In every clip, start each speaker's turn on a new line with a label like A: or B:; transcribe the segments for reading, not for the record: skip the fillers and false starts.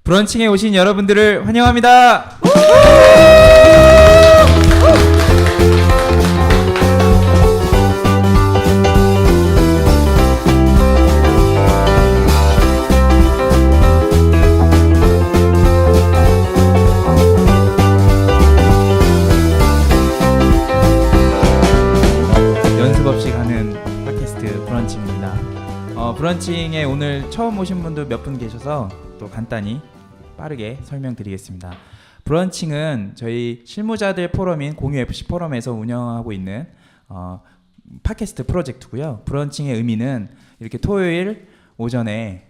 A: 브런칭에 오신 여러분들을 환영합니다. 연습 없이 가는 팟캐스트 브런칭입니다. 브런칭에 오늘 처음 오신 분도 몇 분 계셔서 또 간단히 빠르게 설명드리겠습니다. 브런칭은 저희 실무자들 포럼인 공유FC 포럼에서 운영하고 있는 팟캐스트 프로젝트고요. 브런칭의 의미는 이렇게 토요일 오전에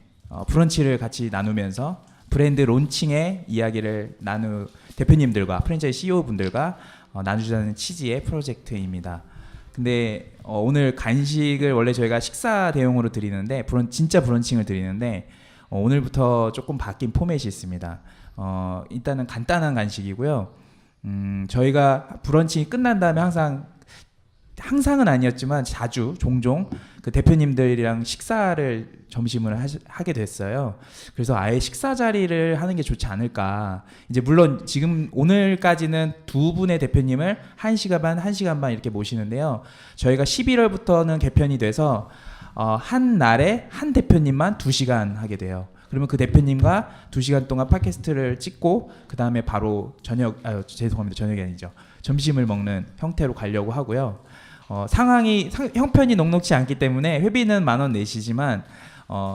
A: 브런치를 같이 나누면서 브랜드 론칭의 이야기를 대표님들과 프랜차이즈 CEO분들과 나누자는 취지의 프로젝트입니다. 근데 오늘 간식을 원래 저희가 식사 대용으로 드리는데 진짜 브런칭을 드리는데 오늘부터 조금 바뀐 포맷이 있습니다. 일단은 간단한 간식이고요. 저희가 브런칭이 끝난 다음에 항상은 아니었지만 종종 그 대표님들이랑 식사를 점심을 하게 됐어요. 그래서 아예 식사 자리를 하는 게 좋지 않을까. 이제 물론 지금 오늘까지는 두 분의 대표님을 1시간 반 이렇게 모시는데요. 저희가 11월부터는 개편이 돼서 한 날에 한 대표님만 2시간 하게 돼요. 그러면 그 대표님과 2시간 동안 팟캐스트를 찍고 그 다음에 바로 저녁이 아니죠. 점심을 먹는 형태로 가려고 하고요. 형편이 녹록지 않기 때문에 회비는 10,000원 내시지만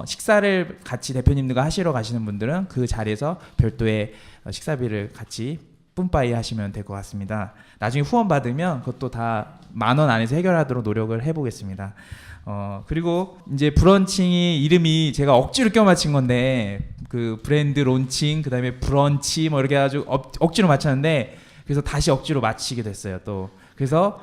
A: 식사를 같이 대표님들과 하시러 가시는 분들은 그 자리에서 별도의 식사비를 같이 뿜빠이 하시면 될 것 같습니다. 나중에 후원 받으면 그것도 다 10,000원 안에서 해결하도록 노력을 해보겠습니다. 그리고 이제 브런칭이 이름이 제가 억지로 껴맞춘 건데 그 브랜드 론칭 그다음에 브런치 뭐 이렇게 해가지고 억지로 맞췄는데 그래서 다시 억지로 맞히게 됐어요. 또 그래서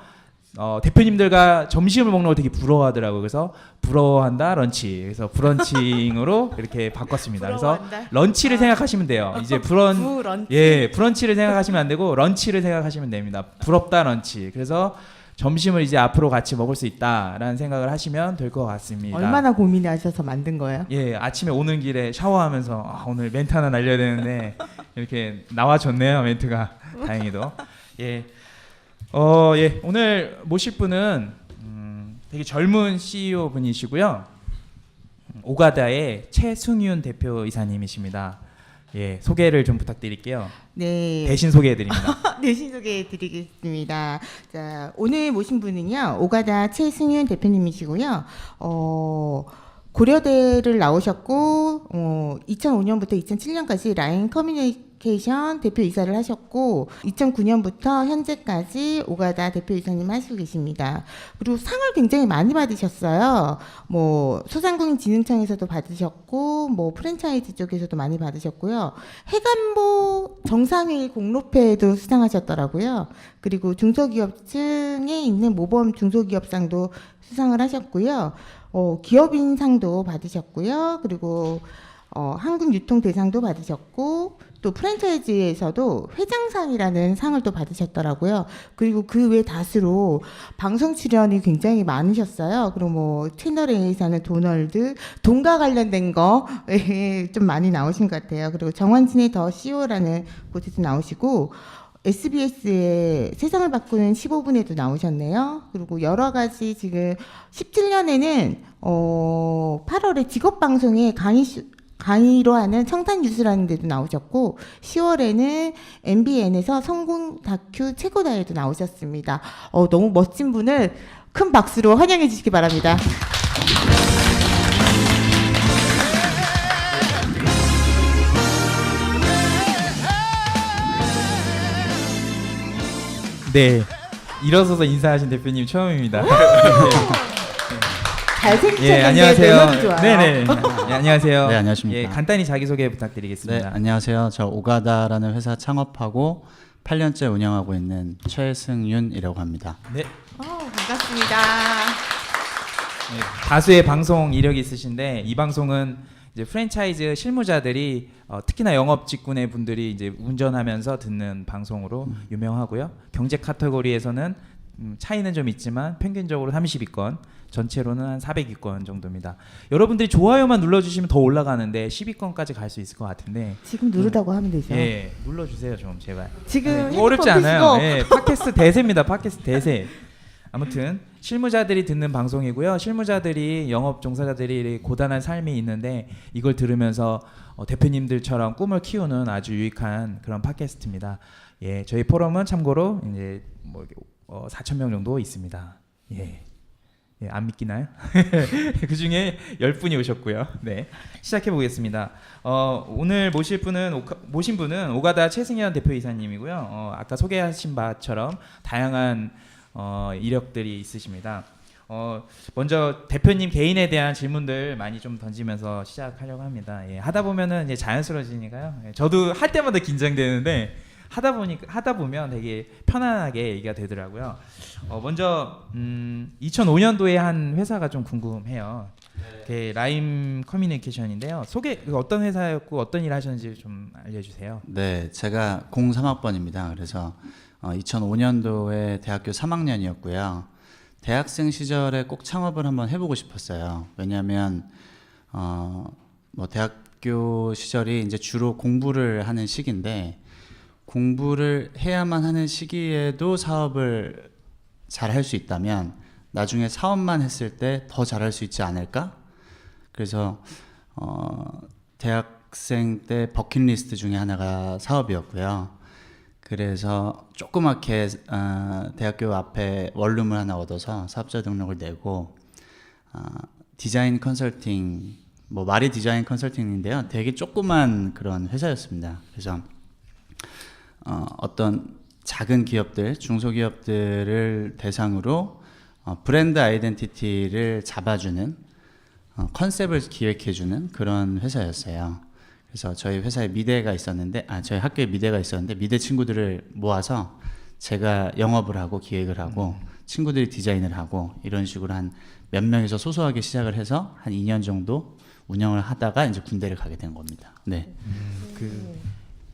A: 대표님들과 점심을 먹는 걸 되게 부러워하더라고요. 그래서 부러워한다 런치. 그래서 브런칭으로 이렇게 바꿨습니다. 그래서 런치를 생각하시면 돼요. 이제 브런치를 생각하시면 안 되고 런치를 생각하시면 됩니다. 부럽다 런치. 그래서 점심을 이제 앞으로 같이 먹을 수 있다라는 생각을 하시면 될 것 같습니다.
B: 얼마나 고민하셔서 만든 거예요?
A: 예, 아침에 오는 길에 샤워하면서 오늘 멘트 하나 날려야 되는데 이렇게 나와줬네요, 멘트가. 다행히도. 예. 예, 오늘 모실 분은 되게 젊은 CEO 분이시고요. 오가다의 최승윤 대표이사님이십니다. 예, 소개를 좀 부탁드릴게요.
B: 네.
A: 대신 소개해드립니다.
B: 대신 소개해드리겠습니다. 자, 오늘 모신 분은요, 오가다 최승윤 대표님이시고요. 고려대를 나오셨고, 2005년부터 2007년까지 라인 커뮤니케이션 대표이사를 하셨고, 2009년부터 현재까지 오가다 대표이사님 하시고 계십니다. 그리고 상을 굉장히 많이 받으셨어요. 뭐 소상공인진흥청에서도 받으셨고, 뭐 프랜차이즈 쪽에서도 많이 받으셨고요. 해관보 정상회의 공로패에도 수상하셨더라고요. 그리고 중소기업층에 있는 모범 중소기업상도 수상을 하셨고요. 기업인상도 받으셨고요. 그리고 한국유통대상도 받으셨고, 또 프랜차이즈에서도 회장상이라는 상을 또 받으셨더라고요. 그리고 그 외 다수로 방송 출연이 굉장히 많으셨어요. 그리고 뭐 채널 A에서는 도널드, 돈과 관련된 거 좀 많이 나오신 것 같아요. 그리고 정원진의 더 CEO라는 곳에서 나오시고, SBS의 세상을 바꾸는 15분에도 나오셨네요. 그리고 여러 가지 지금 17년에는 8월에 직업방송에 강의로 하는 청산유수라는 데도 나오셨고, 10월에는 MBN에서 성공 다큐 최고다에도 나오셨습니다. 너무 멋진 분을 큰 박수로 환영해 주시기 바랍니다.
A: 네, 일어서서 인사하신 대표님 처음입니다.
B: 잘생기셨는데
A: 안녕하세요.
B: 매너도 좋아요.
A: 네네. 네, 안녕하세요.
C: 네, 안녕하십니까.
A: 예, 간단히 자기소개 부탁드리겠습니다.
C: 네, 안녕하세요. 저 오가다라는 회사 창업하고 8년째 운영하고 있는 최승윤이라고 합니다.
A: 네.
B: 반갑습니다.
A: 네, 다수의 방송 이력이 있으신데 이 방송은 이제 프랜차이즈 실무자들이 특히나 영업 직군의 분들이 이제 운전하면서 듣는 방송으로 유명하고요. 경제 카테고리에서는 차이는 좀 있지만 평균적으로 30위권 전체로는 한 400위권 정도입니다. 여러분들이 좋아요만 눌러주시면 더 올라가는데 10위권까지 갈 수 있을 것 같은데
B: 지금 누르라고 하면 되죠.
A: 예, 눌러주세요 좀 제발.
B: 지금
A: 뭐 어렵지
B: 핸드폰
A: 않아요.
B: 펴시고.
A: 예, 팟캐스트 대세입니다. 팟캐스트 대세. 아무튼 실무자들이 듣는 방송이고요. 실무자들이 영업 종사자들이 고단한 삶이 있는데 이걸 들으면서 대표님들처럼 꿈을 키우는 아주 유익한 그런 팟캐스트입니다. 예, 저희 포럼은 참고로 이제 뭐 4,000명 정도 있습니다. 예. 예, 안 믿기나요? 그 중에 10분이 오셨고요. 네, 시작해 보겠습니다. 오늘 모신 분은 오가다 최승현 대표이사님이고요. 아까 소개하신 바처럼 다양한 이력들이 있으십니다. 먼저 대표님 개인에 대한 질문들 많이 좀 던지면서 시작하려고 합니다. 예, 하다 보면은 이제 자연스러워지니까요. 예, 저도 할 때마다 긴장되는데 하다 보면 되게 편안하게 얘기가 되더라고요. 먼저 2005년도에 한 회사가 좀 궁금해요. 라임 커뮤니케이션인데요. 어떤 회사였고 어떤 일 하셨는지 좀 알려주세요.
C: 네, 제가 03학번입니다. 그래서 2005년도에 대학교 3학년이었고요. 대학생 시절에 꼭 창업을 한번 해보고 싶었어요. 왜냐하면 뭐 대학교 시절이 이제 주로 공부를 하는 시기인데 공부를 해야만 하는 시기에도 사업을 잘 할 수 있다면 나중에 사업만 했을 때 더 잘할 수 있지 않을까? 그래서 대학생 때 버킷리스트 중에 하나가 사업이었고요. 그래서 조그맣게 대학교 앞에 원룸을 하나 얻어서 사업자 등록을 내고 디자인 컨설팅, 뭐 말이 디자인 컨설팅인데요. 되게 조그만 그런 회사였습니다. 그래서 어떤 작은 기업들, 중소기업들을 대상으로 브랜드 아이덴티티를 잡아주는 컨셉을 기획해주는 그런 회사였어요. 그래서 저희 회사에 미대가 있었는데, 저희 학교에 미대가 있었는데 미대 친구들을 모아서 제가 영업을 하고 기획을 하고 친구들이 디자인을 하고 이런 식으로 한 몇 명에서 소소하게 시작을 해서 한 2년 정도 운영을 하다가 이제 군대를 가게 된 겁니다. 네.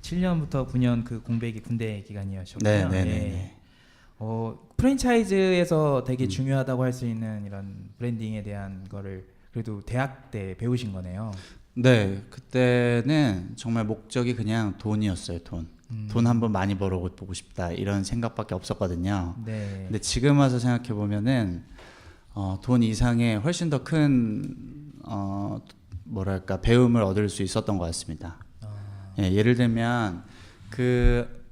A: 7년부터 9년 그 공백이 군대 기간이었군요.
C: 네, 네, 네.
A: 예. 프랜차이즈에서 되게 중요하다고 할 수 있는 이런 브랜딩에 대한 거를 그래도 대학 때 배우신 거네요.
C: 네, 그때는 정말 목적이 그냥 돈이었어요. 돈 한번 많이 벌어보고 싶다 이런 생각밖에 없었거든요.
A: 네.
C: 근데 지금 와서 생각해 보면은 돈 이상의 훨씬 더 큰 뭐랄까 배움을 얻을 수 있었던 것 같습니다. 예, 예를 들면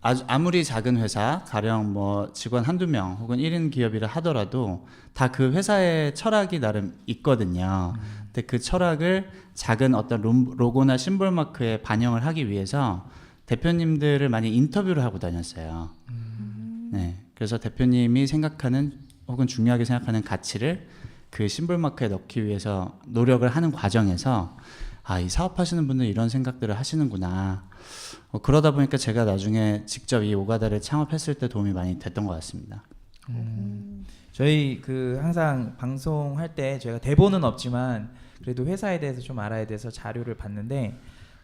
C: 아무리 작은 회사, 가령 뭐 직원 한두 명 혹은 1인 기업이라 하더라도 다 그 회사의 철학이 나름 있거든요. 근데 그 철학을 작은 어떤 로고나 심볼 마크에 반영을 하기 위해서 대표님들을 많이 인터뷰를 하고 다녔어요. 네, 그래서 대표님이 생각하는 혹은 중요하게 생각하는 가치를 그 심볼 마크에 넣기 위해서 노력을 하는 과정에서 이 사업하시는 분들 이런 생각들을 하시는구나. 그러다 보니까 제가 나중에 직접 이 오가다를 창업했을 때 도움이 많이 됐던 것 같습니다.
A: 저희 항상 방송할 때 저희가 대본은 없지만 그래도 회사에 대해서 좀 알아야 돼서 자료를 봤는데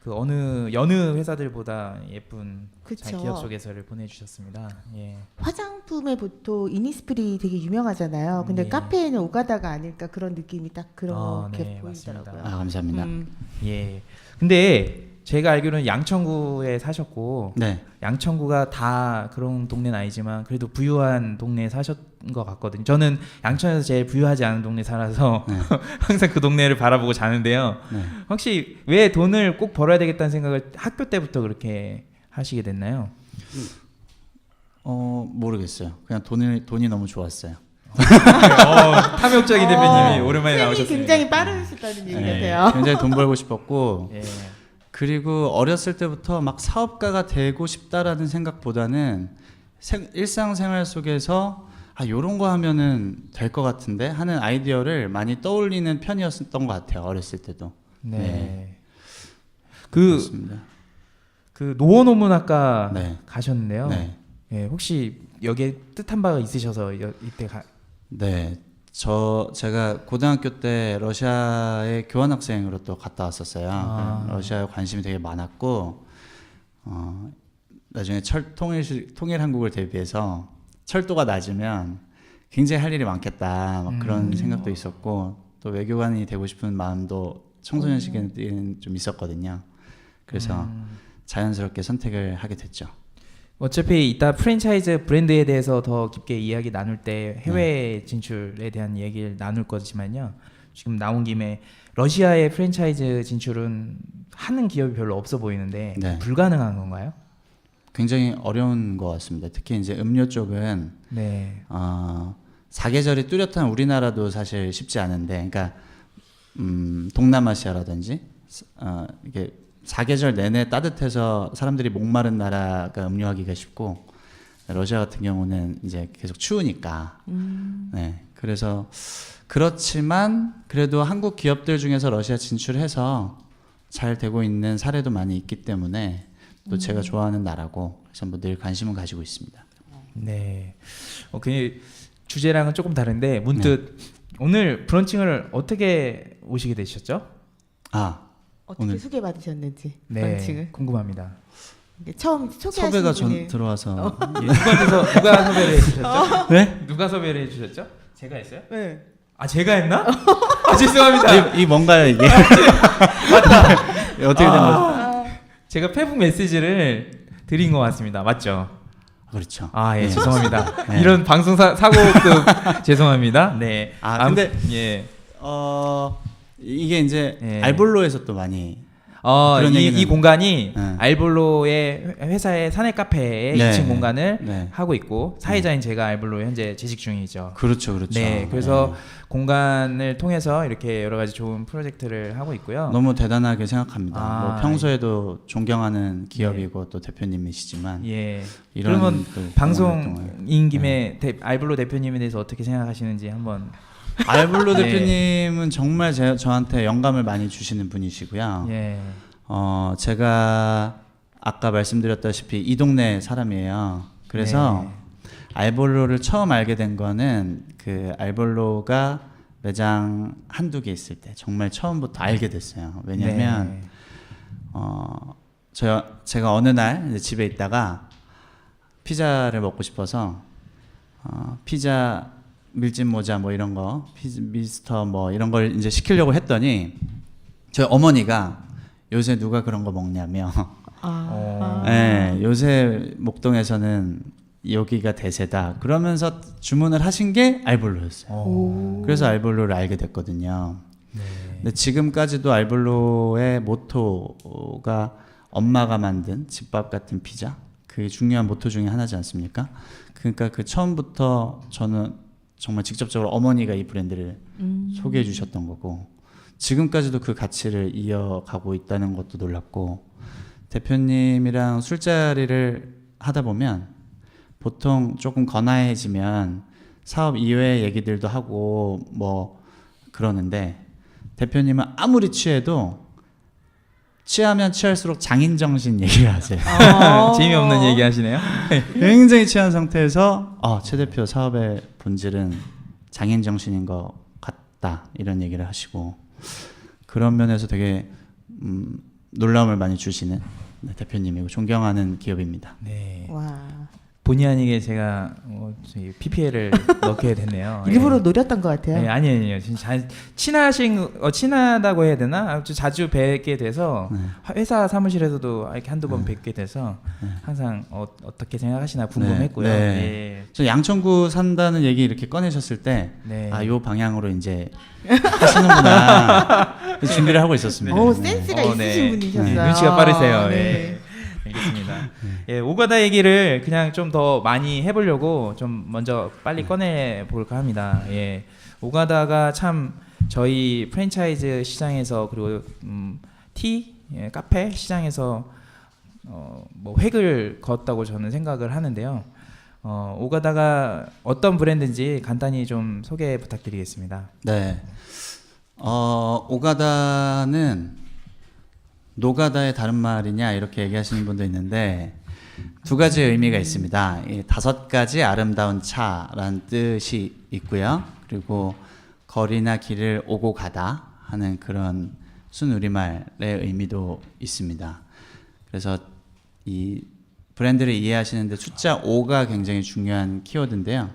A: 여느 회사들보다 예쁜
B: 그쵸.
A: 기업 소개서를 보내주셨습니다. 예.
B: 화장품에 보통 이니스프리 되게 유명하잖아요. 근데
A: 네.
B: 카페에는 오가다가 아닐까 그런 느낌이 딱 그렇게
A: 네,
B: 보이더라고요.
C: 감사합니다.
A: 예. 근데 제가 알기로는 양천구에 사셨고
C: 네.
A: 양천구가 다 그런 동네는 아니지만 그래도 부유한 동네에 사셨던 것 같거든요. 저는 양천에서 제일 부유하지 않은 동네 살아서
C: 네.
A: 항상 그 동네를 바라보고 자는데요.
C: 네.
A: 혹시 왜 돈을 꼭 벌어야 되겠다는 생각을 학교 때부터 그렇게 하시게 됐나요?
C: 모르겠어요. 그냥 돈이 너무 좋았어요.
A: 탐욕적인 대표님이 오랜만에
B: 쌤이
A: 나오셨습니다.
B: 굉장히 빠르셨다는 얘기
C: 네,
B: 같아요.
C: 굉장히 돈 벌고 싶었고
A: 예.
C: 그리고 어렸을 때부터 막 사업가가 되고 싶다라는 생각보다는 일상생활 속에서 요런 거 하면은 될 것 같은데 하는 아이디어를 많이 떠올리는 편이었던 것 같아요. 어렸을 때도.
A: 네.
C: 그렇습니다.
A: 노원오문학과
C: 네.
A: 가셨는데요.
C: 네.
A: 예, 혹시 여기에 뜻한 바가 있으셔서 이때
C: 네. 제가 고등학교 때 러시아에 교환학생으로 또 갔다 왔었어요. 러시아에 관심이 되게 많았고 나중에 통일 한국을 대비해서 철도가 낮으면 굉장히 할 일이 많겠다 막 그런 생각도 있었고 또 외교관이 되고 싶은 마음도 청소년 시기에는 좀 있었거든요. 그래서 자연스럽게 선택을 하게 됐죠.
A: 어차피 이따 프랜차이즈 브랜드에 대해서 더 깊게 이야기 나눌 때 해외 진출에 대한 얘기를 나눌 거지만요. 지금 나온 김에 러시아의 프랜차이즈 진출은 하는 기업이 별로 없어 보이는데
C: 네.
A: 불가능한 건가요?
C: 굉장히 어려운 것 같습니다. 특히 이제 음료 쪽은
A: 네.
C: 사계절이 뚜렷한 우리나라도 사실 쉽지 않은데, 그러니까 동남아시아라든지 이게 사계절 내내 따뜻해서 사람들이 목마른 나라가 음료하기가 쉽고 러시아 같은 경우는 이제 계속 추우니까. 네. 그래서 그렇지만 그래도 한국 기업들 중에서 러시아 진출해서 잘 되고 있는 사례도 많이 있기 때문에 또 제가 좋아하는 나라고 그래서 뭐 늘 관심은 가지고 있습니다.
A: 네. 그 주제랑은 조금 다른데 문득 오늘 브런칭을 어떻게 오시게 되셨죠?
B: 어떻게
C: 오늘-
B: 소개받으셨는지
A: 네.
B: 브런칭을
A: 처음입니다.
B: 처음 소개하신
C: 섭외가
B: 분이
C: 들어와서
A: 누가 섭외를 해주셨죠?
C: 네?
A: 누가 섭외를 해주셨죠? 제가 했어요?
B: 네.
A: 아 제가 했나? 아 죄송합니다.
C: 이 뭔가요 이게? 맞다. 어떻게 된 거죠?
A: 제가 페북 메시지를 드린 것 같습니다. 맞죠?
C: 그렇죠.
A: 아 예
C: 네.
A: 죄송합니다.
C: 네.
A: 이런 방송 사고급 죄송합니다. 네.
C: 근데
A: 예.
C: 이게 이제
A: 예.
C: 알볼로에서 또 많이 그런
A: 이
C: 얘기는-
A: 공간이
C: 네.
A: 알볼로의 회사의 사내 카페의
C: 네.
A: 2층 공간을
C: 네.
A: 하고 있고 사회자인 제가 알볼로에 현재 재직 중이죠.
C: 그렇죠, 그렇죠.
A: 네, 그래서 공간을 통해서 이렇게 여러 가지 좋은 프로젝트를 하고 있고요.
C: 너무 대단하게 생각합니다.
A: 아,
C: 뭐 평소에도 존경하는 기업이고 또 대표님이시지만
A: 예.
C: 이런
A: 그러면
C: 그 활동을-
A: 방송인 김에 알볼로 대표님에 대해서 어떻게 생각하시는지 한번.
C: 알볼로
A: 네.
C: 대표님은 정말 저한테 영감을 많이 주시는 분이시고요.
A: 예.
C: 제가 아까 말씀드렸다시피 이 동네 사람이에요. 그래서
A: 네.
C: 알볼로를 처음 알게 된 거는 그 알볼로가 매장 한두 개 있을 때 정말 처음부터 알게 됐어요. 왜냐면 제가 어느 날 이제 집에 있다가 피자를 먹고 싶어서 피자 밀짚 모자 뭐 이런 거 미스터 뭐 이런 걸 이제 시키려고 했더니 저희 어머니가 요새 누가 그런 거 먹냐며 네, 요새 목동에서는 여기가 대세다 그러면서 주문을 하신 게 알볼로였어요. 그래서 알볼로를 알게 됐거든요.
A: 네.
C: 근데 지금까지도 알볼로의 모토가 엄마가 만든 집밥 같은 피자, 그게 중요한 모토 중에 하나지 않습니까? 그러니까 그 처음부터 저는 정말 직접적으로 어머니가 이 브랜드를 소개해 주셨던 거고 지금까지도 그 가치를 이어가고 있다는 것도 놀랍고 대표님이랑 술자리를 하다 보면 보통 조금 거나해지면 사업 이외의 얘기들도 하고 뭐 그러는데 대표님은 아무리 취해도 취하면 취할수록 장인정신 얘기를 하세요.
A: 재미없는 얘기 하시네요.
C: 굉장히 취한 상태에서 최 대표 사업의 본질은 장인정신인 것 같다 이런 얘기를 하시고 그런 면에서 되게 놀라움을 많이 주시는 대표님이고 존경하는 기업입니다.
A: 네.
B: 와.
A: 본의 아니게 제가 저기 PPL을 넣게 됐네요.
B: 일부러
A: 예.
B: 노렸던 것 같아요.
A: 네, 아니에요. 진짜 친하다고 해야 되나? 아주 자주 뵙게 돼서 회사 사무실에서도 이렇게 한두 번 뵙게 돼서 항상 어떻게 생각하시나 궁금했고요.
C: 네.
A: 네.
C: 저 양천구 산다는 얘기 이렇게 꺼내셨을 때
A: 네.
C: 요 방향으로 이제 하시는구나 준비를 하고 있었습니다.
B: 오,
C: 네.
B: 센스가
A: 네.
B: 있으신 분이셨어요.
A: 네, 눈치가 빠르세요.
B: 네.
A: 네. 알겠습니다. 예, 오가다 얘기를 그냥 좀 더 많이 해보려고 좀 먼저 빨리 꺼내 볼까 합니다. 예, 오가다가 참 저희 프랜차이즈 시장에서 그리고 카페 시장에서 뭐 획을 그었다고 저는 생각을 하는데요. 오가다가 어떤 브랜드인지 간단히 좀 소개 부탁드리겠습니다.
C: 네. 오가다는 노가다의 다른 말이냐 이렇게 얘기하시는 분도 있는데 두 가지의 의미가 있습니다. 이 5가지 아름다운 차라는 뜻이 있고요. 그리고 거리나 길을 오고 가다 하는 그런 순우리말의 의미도 있습니다. 그래서 이 브랜드를 이해하시는데 숫자 5가 굉장히 중요한 키워드인데요.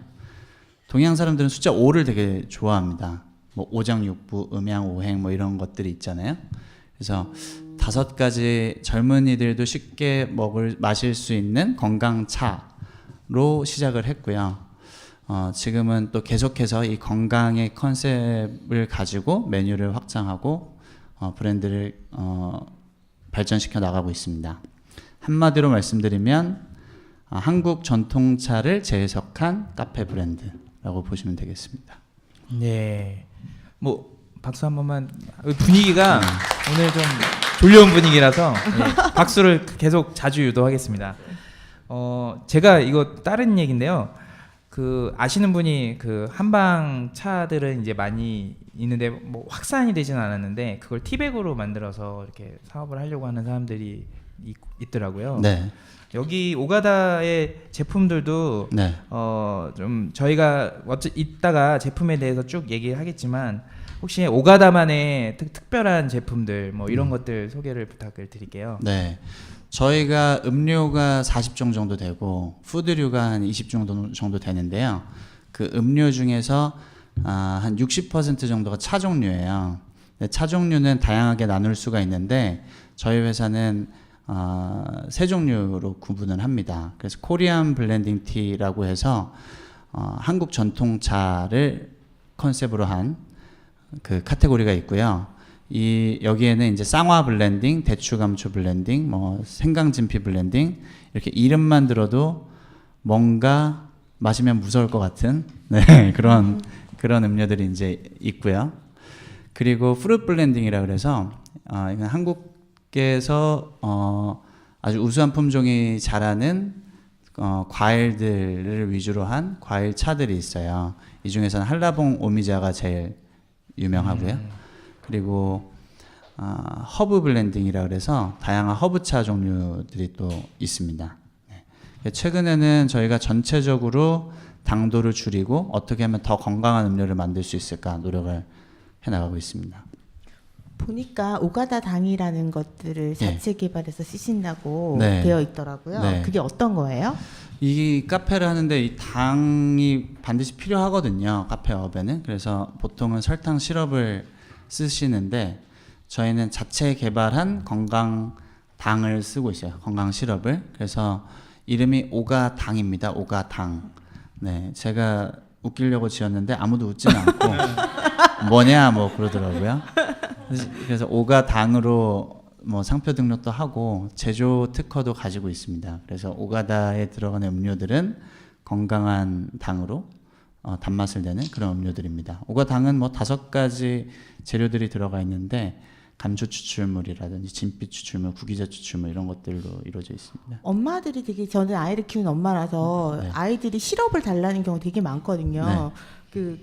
C: 동양 사람들은 숫자 5를 되게 좋아합니다. 뭐 오장육부, 음양오행 뭐 이런 것들이 있잖아요. 그래서 5가지 젊은이들도 쉽게 마실 수 있는 건강차로 시작을 했고요. 지금은 또 계속해서 이 건강의 컨셉을 가지고 메뉴를 확장하고 브랜드를 발전시켜 나가고 있습니다. 한마디로 말씀드리면 한국 전통차를 재해석한 카페 브랜드라고 보시면 되겠습니다.
A: 네. 뭐 박수 한 번만. 분위기가 오늘 좀 졸려온 분위기라서 박수를 계속 자주 유도하겠습니다. 제가 이거 다른 얘기인데요. 그 아시는 분이 그 한방 차들은 이제 많이 있는데 뭐 확산이 되지는 않았는데 그걸 티백으로 만들어서 이렇게 사업을 하려고 하는 사람들이 있더라고요.
C: 네.
A: 여기 오가다의 제품들도
C: 네.
A: 좀 저희가 이따가 제품에 대해서 쭉 얘기하겠지만 혹시 오가다만의 특별한 제품들 뭐 이런 것들 소개를 부탁을 드릴게요.
C: 네. 저희가 음료가 40종 정도 되고 푸드류가 한 20종 정도 되는데요. 그 음료 중에서 한 60% 정도가 차 종류예요. 차 종류는 다양하게 나눌 수가 있는데 저희 회사는 세 종류로 구분을 합니다. 그래서 코리안 블렌딩 티라고 해서 한국 전통차를 컨셉으로 한 그 카테고리가 있고요. 여기에는 이제 쌍화 블렌딩, 대추 감초 블렌딩, 뭐 생강진피 블렌딩 이렇게 이름만 들어도 뭔가 마시면 무서울 것 같은 그런 음료들이 이제 있고요. 그리고 프루트 블렌딩이라 그래서 이건 한국에서 아주 우수한 품종이 자라는 과일들을 위주로 한 과일 차들이 있어요. 이 중에서는 한라봉 오미자가 제일 유명하고요. 그리고 허브 블렌딩이라 그래서 다양한 허브차 종류들이 또 있습니다. 네. 최근에는 저희가 전체적으로 당도를 줄이고 어떻게 하면 더 건강한 음료를 만들 수 있을까 노력을 해나가고 있습니다.
B: 보니까 오가다 당이라는 것들을 자체 개발해서 쓰신다고
C: 네.
B: 되어 있더라고요.
C: 네.
B: 그게 어떤 거예요?
C: 이 카페를 하는데 이 당이 반드시 필요하거든요. 카페업에는. 그래서 보통은 설탕 시럽을 쓰시는데 저희는 자체 개발한 건강 당을 쓰고 있어요. 건강 시럽을. 그래서 이름이 오가당입니다. 오가당. 네, 제가 웃기려고 지었는데 아무도 웃지는 않고 뭐냐 뭐 그러더라고요. 그래서 오가당으로 뭐 상표 등록도 하고 제조 특허도 가지고 있습니다. 그래서 오가다에 들어가는 음료들은 건강한 당으로 단맛을 내는 그런 음료들입니다. 오가당은 뭐 5가지 재료들이 들어가 있는데 감초 추출물이라든지 진빛 추출물, 구기자 추출물 이런 것들로 이루어져 있습니다.
B: 엄마들이 되게 저는 아이를 키우는 엄마라서
C: 네.
B: 아이들이 시럽을 달라는 경우 되게 많거든요.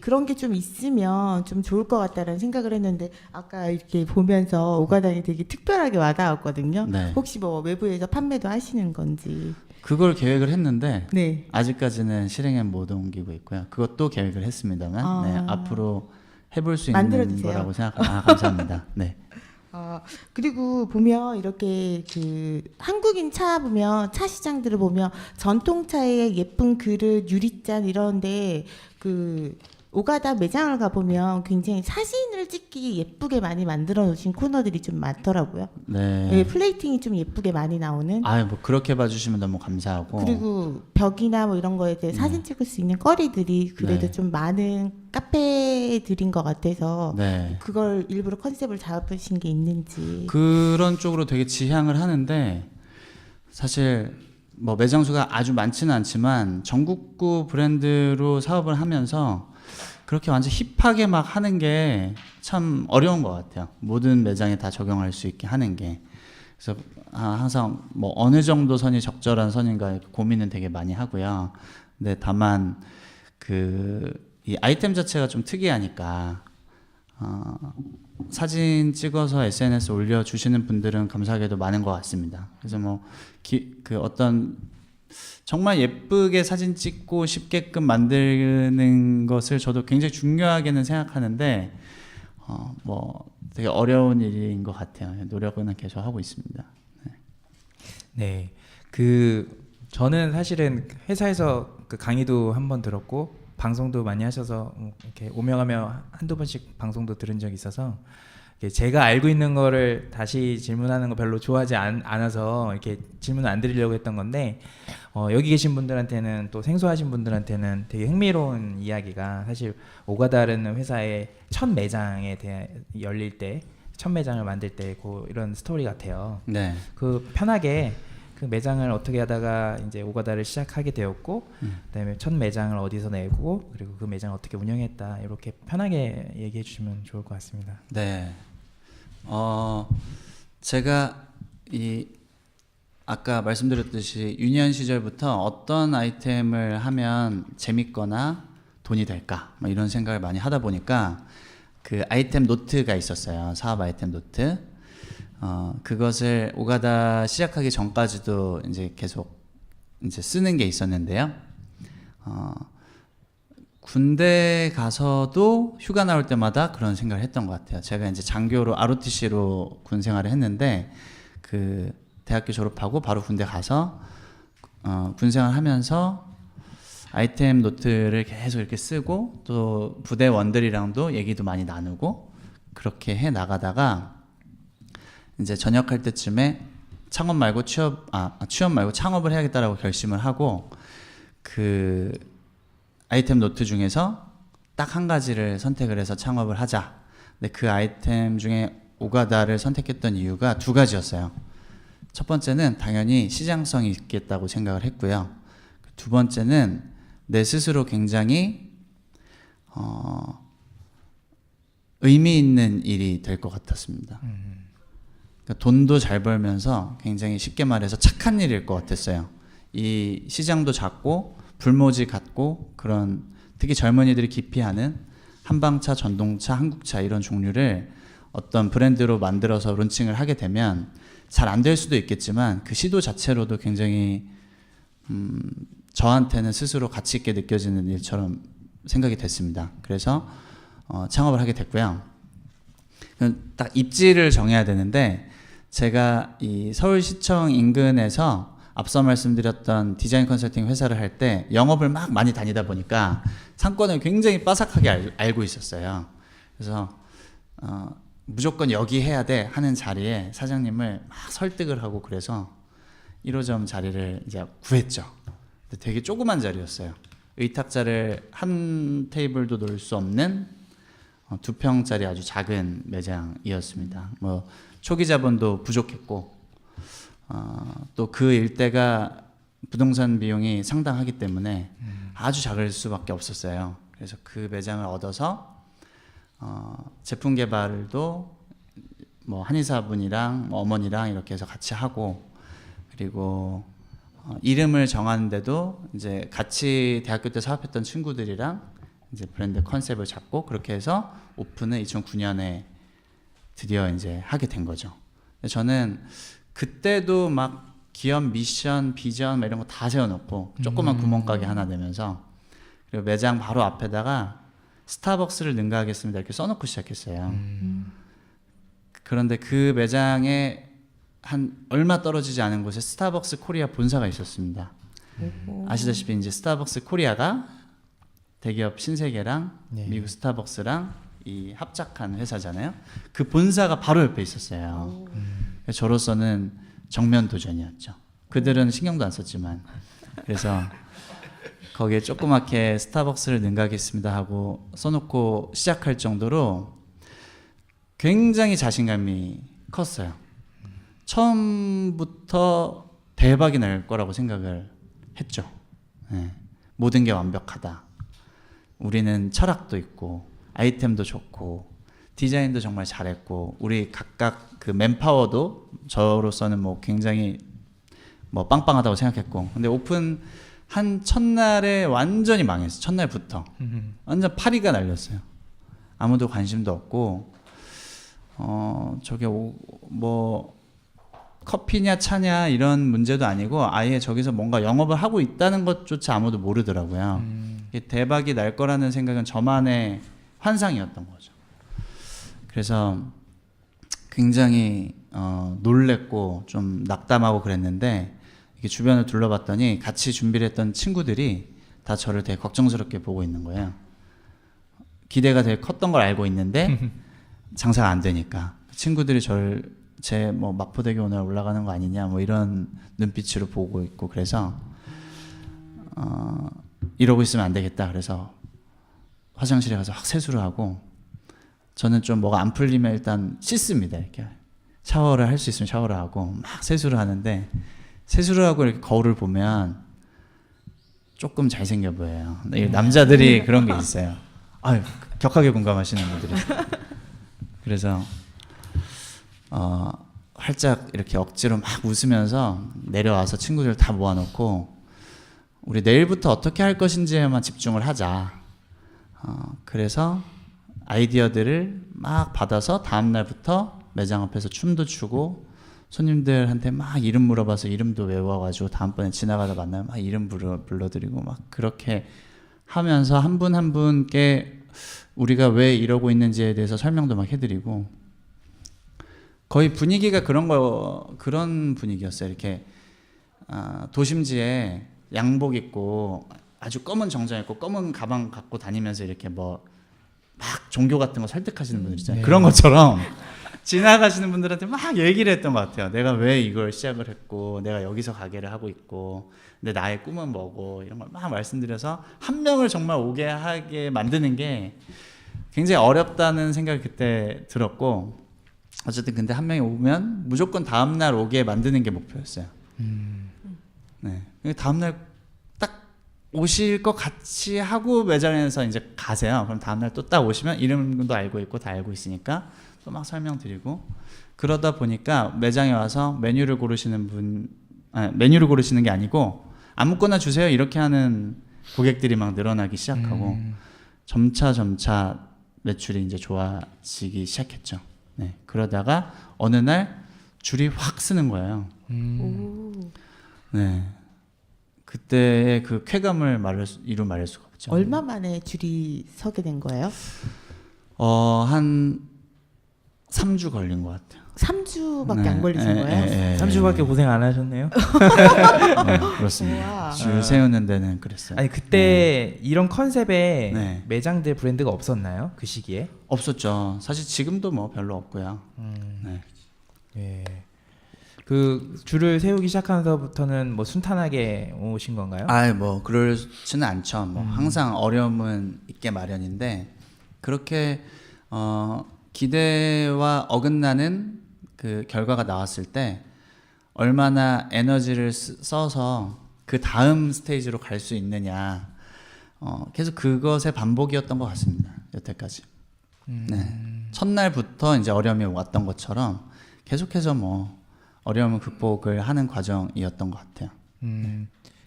B: 그런 게 좀 있으면 좀 좋을 것 같다는 생각을 했는데 아까 이렇게 보면서 오가다니 되게 특별하게 와닿았거든요.
C: 네.
B: 혹시 뭐 외부에서 판매도 하시는 건지.
C: 그걸 계획을 했는데
B: 네.
C: 아직까지는 실행에 못 옮기고 있고요. 그것도 계획을 했습니다만 네, 앞으로 해볼 수 있는
B: 만들어주세요.
C: 거라고 생각합니다. 감사합니다. 네.
B: 그리고 보면 이렇게 그 한국인 차 보면 차 시장들을 보면 전통차의 예쁜 그릇, 유리잔 이런데 그 오가다 매장을 가보면 굉장히 사진을 찍기 예쁘게 많이 만들어 놓으신 코너들이 좀 많더라고요.
C: 네.
B: 네, 플레이팅이 좀 예쁘게 많이 나오는.
C: 뭐 그렇게 봐주시면 너무 감사하고.
B: 그리고 벽이나 뭐 이런 거에 대해 사진 찍을 수 있는 거리들이 그래도
C: 네.
B: 좀 많은 카페들인 것 같아서
C: 네.
B: 그걸 일부러 컨셉을 잡으신 게 있는지.
C: 그런 쪽으로 되게 지향을 하는데 사실 뭐 매장 수가 아주 많지는 않지만 전국구 브랜드로 사업을 하면서 그렇게 완전 힙하게 막 하는 게 참 어려운 것 같아요. 모든 매장에 다 적용할 수 있게 하는 게. 그래서 항상 뭐 어느 정도 선이 적절한 선인가 고민은 되게 많이 하고요. 근데 다만 이 아이템 자체가 좀 특이하니까 사진 찍어서 SNS 올려주시는 분들은 감사하게도 많은 것 같습니다. 그래서 뭐 어떤 정말 예쁘게 사진 찍고 쉽게끔 만드는 것을 저도 굉장히 중요하게는 생각하는데 뭐 되게 어려운 일인 것 같아요. 노력은 계속 하고 있습니다.
A: 네. 저는 사실은 회사에서 그 강의도 한번 들었고 방송도 많이 하셔서 이렇게 오며 가며 한두 번씩 방송도 들은 적이 있어서 이렇게 제가 알고 있는 거를 다시 질문하는 거 별로 좋아하지 않아서 이렇게 질문을 안 드리려고 했던 건데 여기 계신 분들한테는 또 생소하신 분들한테는 되게 흥미로운 이야기가 사실 오가다라는 회사의 첫 매장에 열릴 때 첫 매장을 만들 때 이런 스토리 같아요.
C: 네.
A: 그 편하게 그 매장을 어떻게 하다가 이제 오가다를 시작하게 되었고 그다음에 첫 매장을 어디서 내고 그리고 그 매장을 어떻게 운영했다 이렇게 편하게 얘기해 주시면 좋을 것 같습니다.
C: 네. 제가 아까 말씀드렸듯이 유니언 시절부터 어떤 아이템을 하면 재밌거나 돈이 될까 뭐 이런 생각을 많이 하다 보니까 그 아이템 노트가 있었어요. 사업 아이템 노트. 그것을 오가다 시작하기 전까지도 이제 계속 이제 쓰는 게 있었는데요. 군대 가서도 휴가 나올 때마다 그런 생각을 했던 것 같아요. 제가 이제 장교로 ROTC로 군 생활을 했는데 그 대학교 졸업하고 바로 군대 가서 군 생활하면서 아이템 노트를 계속 이렇게 쓰고 또 부대원들이랑도 얘기도 많이 나누고 그렇게 해 나가다가 이제 전역할 때쯤에 취업 말고 창업을 해야겠다라고 결심을 하고 그 아이템 노트 중에서 딱 한 가지를 선택을 해서 창업을 하자. 근데 그 아이템 중에 오가다를 선택했던 이유가 두 가지였어요. 첫 번째는 당연히 시장성이 있겠다고 생각을 했고요. 두 번째는 내 스스로 굉장히 의미 있는 일이 될 것 같았습니다. 그러니까 돈도 잘 벌면서 굉장히 쉽게 말해서 착한 일일 것 같았어요. 이 시장도 작고 불모지 같고 그런 특히 젊은이들이 기피하는 한방차, 전동차, 한국차 이런 종류를 어떤 브랜드로 만들어서 론칭을 하게 되면 잘 안 될 수도 있겠지만 그 시도 자체로도 굉장히 저한테는 스스로 가치 있게 느껴지는 일처럼 생각이 됐습니다. 그래서 창업을 하게 됐고요. 딱 입지를 정해야 되는데 제가 이 서울시청 인근에서 앞서 말씀드렸던 디자인 컨설팅 회사를 할 때 영업을 막 많이 다니다 보니까 상권을 굉장히 빠삭하게 알고 있었어요. 그래서 무조건 여기 해야 돼 하는 자리에 사장님을 막 설득을 하고 그래서 1호점 자리를 이제 구했죠. 근데 되게 조그만 자리였어요. 의탁자를 한 테이블도 놓을 수 없는 2평짜리 아주 작은 매장이었습니다. 뭐 초기 자본도 부족했고 또 그 일대가 부동산 비용이 상당하기 때문에 아주 작을 수밖에 없었어요. 그래서 그 매장을 얻어서 제품 개발도 뭐 한의사분이랑 어머니랑 이렇게 해서 같이 하고 그리고 이름을 정하는데도 이제 같이 대학교 때 사업했던 친구들이랑 이제 브랜드 컨셉을 잡고 그렇게 해서 오픈을 2009년에 드디어 이제 하게 된 거죠. 저는 그때도 막 기업 미션, 비전 이런 거 다 세워놓고 조그만 구멍가게 하나 내면서 그리고 매장 바로 앞에다가 스타벅스를 능가하겠습니다 이렇게 써놓고 시작했어요. 그런데 그 매장에 한 얼마 떨어지지 않은 곳에 스타벅스 코리아 본사가 있었습니다. 아시다시피 이제 스타벅스 코리아가 대기업 신세계랑 미국 스타벅스랑 이 합작한 회사잖아요. 그 본사가 바로 옆에 있었어요. 그래서 저로서는 정면 도전이었죠. 그들은 신경도 안 썼지만 그래서 거기에 조그맣게 스타벅스를 능가하겠습니다 하고 써놓고 시작할 정도로 굉장히 자신감이 컸어요. 처음부터 대박이 날 거라고 생각을 했죠. 네. 모든 게 완벽하다. 우리는 철학도 있고 아이템도 좋고 디자인도 정말 잘했고 우리 각각 그 맨파워도 저로서는 뭐 굉장히 뭐 빵빵하다고 생각했고 근데 오픈 한 첫날에 완전히 망했어요. 첫날부터 완전 파리가 날렸어요. 아무도 관심도 없고 저게 뭐 커피냐 차냐 이런 문제도 아니고 아예 저기서 뭔가 영업을 하고 있다는 것조차 아무도 모르더라고요. 이게 대박이 날 거라는 생각은 저만의 환상이었던 거죠. 그래서 굉장히 놀랬고 좀 낙담하고 그랬는데 이게 주변을 둘러봤더니 같이 준비를 했던 친구들이 다 저를 되게 걱정스럽게 보고 있는 거예요. 기대가 되게 컸던 걸 알고 있는데 장사가 안 되니까 친구들이 저를 제 뭐 마포대교 오늘 올라가는 거 아니냐 뭐 이런 눈빛으로 보고 있고 그래서 이러고 있으면 안 되겠다. 그래서 화장실에 가서 확 세수를 하고 저는 좀 뭐가 안 풀리면 일단 씻습니다. 이렇게 샤워를 할 수 있으면 샤워를 하고 막 세수를 하는데 세수를 하고 이렇게 거울을 보면 조금 잘생겨 보여요. 남자들이 그런 게 있어요. 아유, 격하게 공감하시는 분들이. 그래서 활짝 이렇게 억지로 막 웃으면서 내려와서 친구들 다 모아놓고 우리 내일부터 어떻게 할 것인지에만 집중을 하자. 그래서 아이디어들을 막 받아서 다음 날부터 매장 앞에서 춤도 추고 손님들한테 막 이름 물어봐서 이름도 외워가지고 다음번에 지나가다 만나면 막 이름 불러드리고 막 그렇게 하면서 한 분 한 분께 우리가 왜 이러고 있는지에 대해서 설명도 막 해드리고 거의 분위기가 그런 분위기였어요. 이렇게 도심지에 양복 입고 아주 검은 정장 입고 검은 가방 갖고 다니면서 이렇게 뭐 막 종교 같은 거 설득하시는 분들 있잖아요.
A: 네.
C: 그런 것처럼 지나가시는 분들한테 막 얘기를 했던 것 같아요. 내가 왜 이걸 시작을 했고 내가 여기서 가게를 하고 있고 근데 나의 꿈은 뭐고 이런 걸 막 말씀드려서 한 명을 정말 오게 하게 만드는 게 굉장히 어렵다는 생각이 그때 들었고 어쨌든 근데 한 명이 오면 무조건 다음날 오게 만드는 게 목표였어요. 네. 다음날 딱 오실 것 같이 하고 매장에서 이제 가세요. 그럼 다음날 또 딱 오시면 이름도 알고 있고 다 알고 있으니까 또 막 설명드리고 그러다 보니까 매장에 와서 메뉴를 고르시는 게 아니고 아무거나 주세요 이렇게 하는 고객들이 막 늘어나기 시작하고 점차 매출이 이제 좋아지기 시작했죠. 네. 그러다가 어느 날 줄이 확 쓰는 거예요.
B: 오.
C: 네. 그때의 그 쾌감을 이루 말할 수가 없죠.
B: 얼마 만에 줄이 서게 된 거예요?
C: 한 3주 걸린 것 같아요.
B: 3주밖에
C: 네.
B: 안 걸리신 거예요?
A: 3주밖에 고생 안 하셨네요.
C: 네, 그렇습니다.
B: 우와.
C: 줄 세우는 데는 그랬어요.
A: 아니 그때 이런 컨셉의
C: 네.
A: 매장들 브랜드가 없었나요? 그 시기에?
C: 없었죠. 사실 지금도 뭐 별로 없고요. 네.
A: 예. 그 줄을 세우기 시작하면서부터는 뭐 순탄하게 오신 건가요?
C: 뭐 그렇지는 않죠. 뭐 항상 어려움은 있게 마련인데 그렇게 기대와 어긋나는 그 결과가 나왔을 때 얼마나 에너지를 써서 그 다음 스테이지로 갈 수 있느냐 계속 그것의 반복이었던 것 같습니다. 여태까지. 네. 첫날부터 이제 어려움이 왔던 것처럼 계속해서 뭐 어려움을 극복을 하는 과정이었던 것 같아요.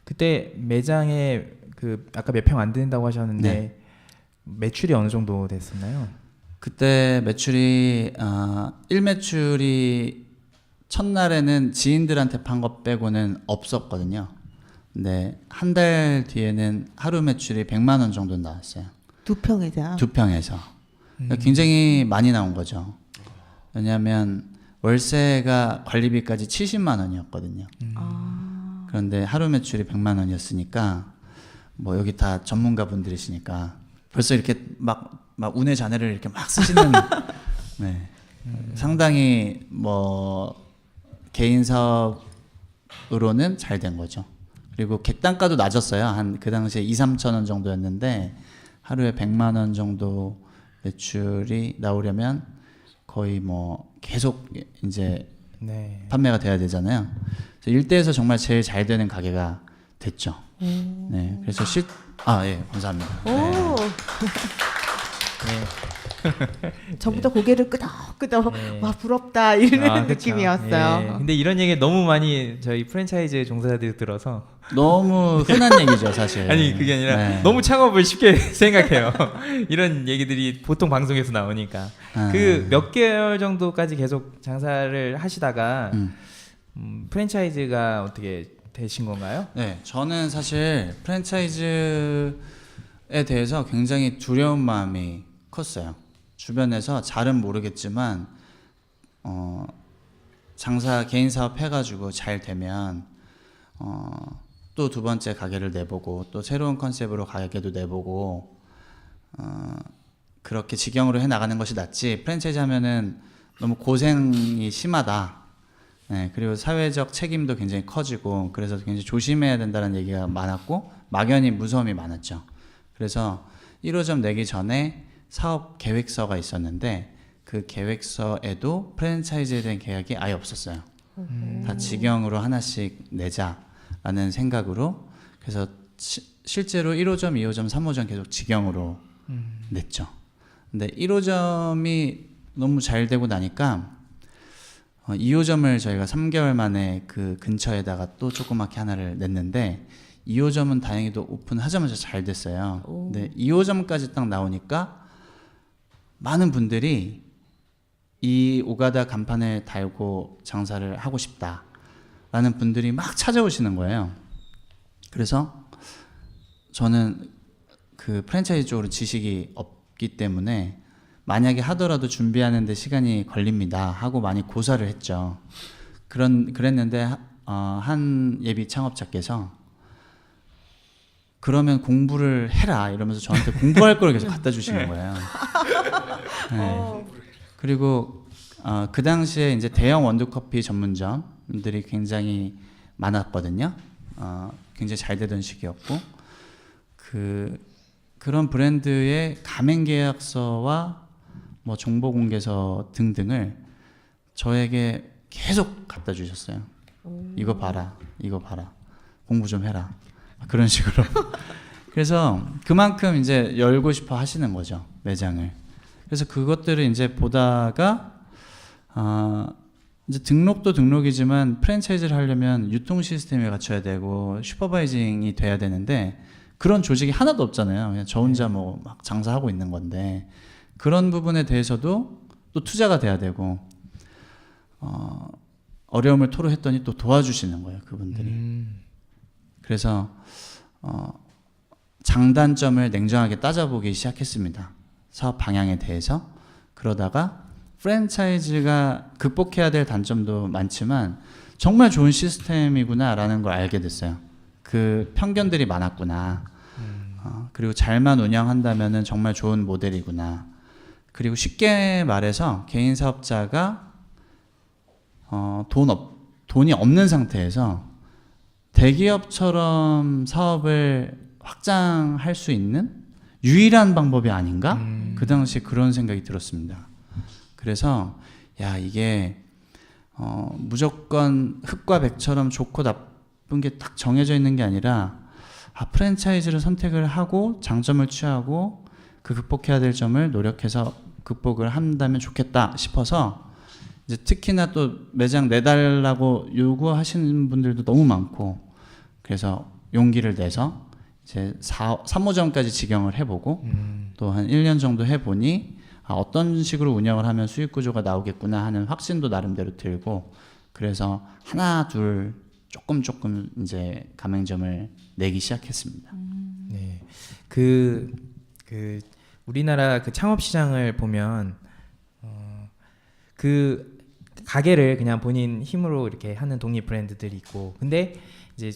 A: 그때 매장에 그 아까 몇 평 안 된다고 하셨는데
C: 네.
A: 매출이 어느 정도 됐었나요?
C: 그때 매출이 일매출이 첫날에는 지인들한테 판 것 빼고는 없었거든요. 근데 한 달 뒤에는 하루 매출이 100만 원 정도 나왔어요.
B: 2평에서.
C: 2평에서. 그러니까 굉장히 많이 나온 거죠. 왜냐하면 월세가 관리비까지 70만 원이었거든요. 그런데 하루 매출이 100만 원이었으니까 뭐 여기 다 전문가 분들이시니까 벌써 이렇게 막 운의 잔해를 이렇게 막 쓰시는 네. 상당히 뭐 개인 사업으로는 잘 된 거죠. 그리고 객단가도 낮았어요. 한 그 당시에 2-3천 원 정도였는데 하루에 100만 원 정도 매출이 나오려면 거의 뭐 계속 이제
A: 네.
C: 판매가 돼야 되잖아요. 그래서 일대에서 정말 제일 잘 되는 가게가 됐죠. 네, 그래서 예, 감사합니다.
B: 오. 저보다 고개를 끄덕끄덕
A: 네.
B: 와 부럽다 이런
A: 아, 그쵸.
B: 느낌이었어요.
A: 예. 근데 이런 얘기 너무 많이 저희 프랜차이즈 종사자들이 들어서
C: 너무 흔한 얘기죠, 사실.
A: 아니 그게 아니라
C: 네.
A: 너무 창업을 쉽게 생각해요. 이런 얘기들이 보통 방송에서 나오니까 그 몇 개월 정도까지 계속 장사를 하시다가 프랜차이즈가 어떻게 되신 건가요?
C: 네, 저는 사실 프랜차이즈에 대해서 굉장히 두려운 마음이 컸어요. 주변에서 잘은 모르겠지만 장사 개인 사업 해가지고 잘 되면 또 두 번째 가게를 내보고 또 새로운 컨셉으로 가게도 내보고 그렇게 직영으로 해 나가는 것이 낫지 프랜차이즈 하면은 너무 고생이 심하다. 네, 그리고 사회적 책임도 굉장히 커지고 그래서 굉장히 조심해야 된다는 얘기가 많았고 막연히 무서움이 많았죠. 그래서 1호점 내기 전에 사업 계획서가 있었는데 그 계획서에도 프랜차이즈에 대한 계약이 아예 없었어요. 다 직영으로 하나씩 내자라는 생각으로 그래서 실제로 1호점, 2호점, 3호점 계속 직영으로 냈죠. 근데 1호점이 너무 잘 되고 나니까 2호점을 저희가 3개월 만에 그 근처에다가 또 조그맣게 하나를 냈는데 2호점은 다행히도 오픈하자마자 잘 됐어요. 근데 2호점까지 딱 나오니까 많은 분들이 이 오가다 간판을 달고 장사를 하고 싶다라는 분들이 막 찾아오시는 거예요. 그래서 저는 그 프랜차이즈 쪽으로 지식이 없기 때문에 만약에 하더라도 준비하는 데 시간이 걸립니다 하고 많이 고사를 했죠. 그랬는데 한 예비 창업자께서 그러면 공부를 해라 이러면서 저한테 공부할 걸 계속 갖다 주시는 거예요. 네. 그리고 그 당시에 이제 대형 원두커피 전문점들이 굉장히 많았거든요. 굉장히 잘 되던 시기였고 그런 브랜드의 가맹 계약서와 뭐 정보공개서 등등을 저에게 계속 갖다 주셨어요. 이거 봐라, 이거 봐라, 공부 좀 해라. 그런 식으로. 그래서 그만큼 이제 열고 싶어 하시는 거죠, 매장을. 그래서 그것들을 이제 보다가 이제 등록도 등록이지만 프랜차이즈를 하려면 유통 시스템에 갖춰야 되고 슈퍼바이징이 돼야 되는데 그런 조직이 하나도 없잖아요. 그냥 저 혼자 뭐 막 장사하고 있는 건데 그런 부분에 대해서도 또 투자가 돼야 되고 어려움을 토로했더니 또 도와주시는 거예요, 그분들이. 그래서 장단점을 냉정하게 따져보기 시작했습니다. 사업 방향에 대해서. 그러다가 프랜차이즈가 극복해야 될 단점도 많지만 정말 좋은 시스템이구나라는 걸 알게 됐어요. 그 편견들이 많았구나. 그리고 잘만 운영한다면은 정말 좋은 모델이구나. 그리고 쉽게 말해서 개인 사업자가 돈이 없는 상태에서 대기업처럼 사업을 확장할 수 있는 유일한 방법이 아닌가? 그 당시 그런 생각이 들었습니다. 그래서 야 이게 무조건 흑과 백처럼 좋고 나쁜 게 딱 정해져 있는 게 아니라 프랜차이즈를 선택을 하고 장점을 취하고 그 극복해야 될 점을 노력해서 극복을 한다면 좋겠다 싶어서 이제 특히나 또 매장 내달라고 요구하시는 분들도 너무 많고 그래서 용기를 내서 이제 3호점까지 직영을 해보고 또 한 1년 정도 해보니 어떤 식으로 운영을 하면 수익 구조가 나오겠구나 하는 확신도 나름대로 들고 그래서 하나 둘 조금 이제 가맹점을 내기 시작했습니다.
A: 네, 우리나라 그 창업 시장을 보면 그 가게를 그냥 본인 힘으로 이렇게 하는 독립 브랜드들이 있고, 근데 이제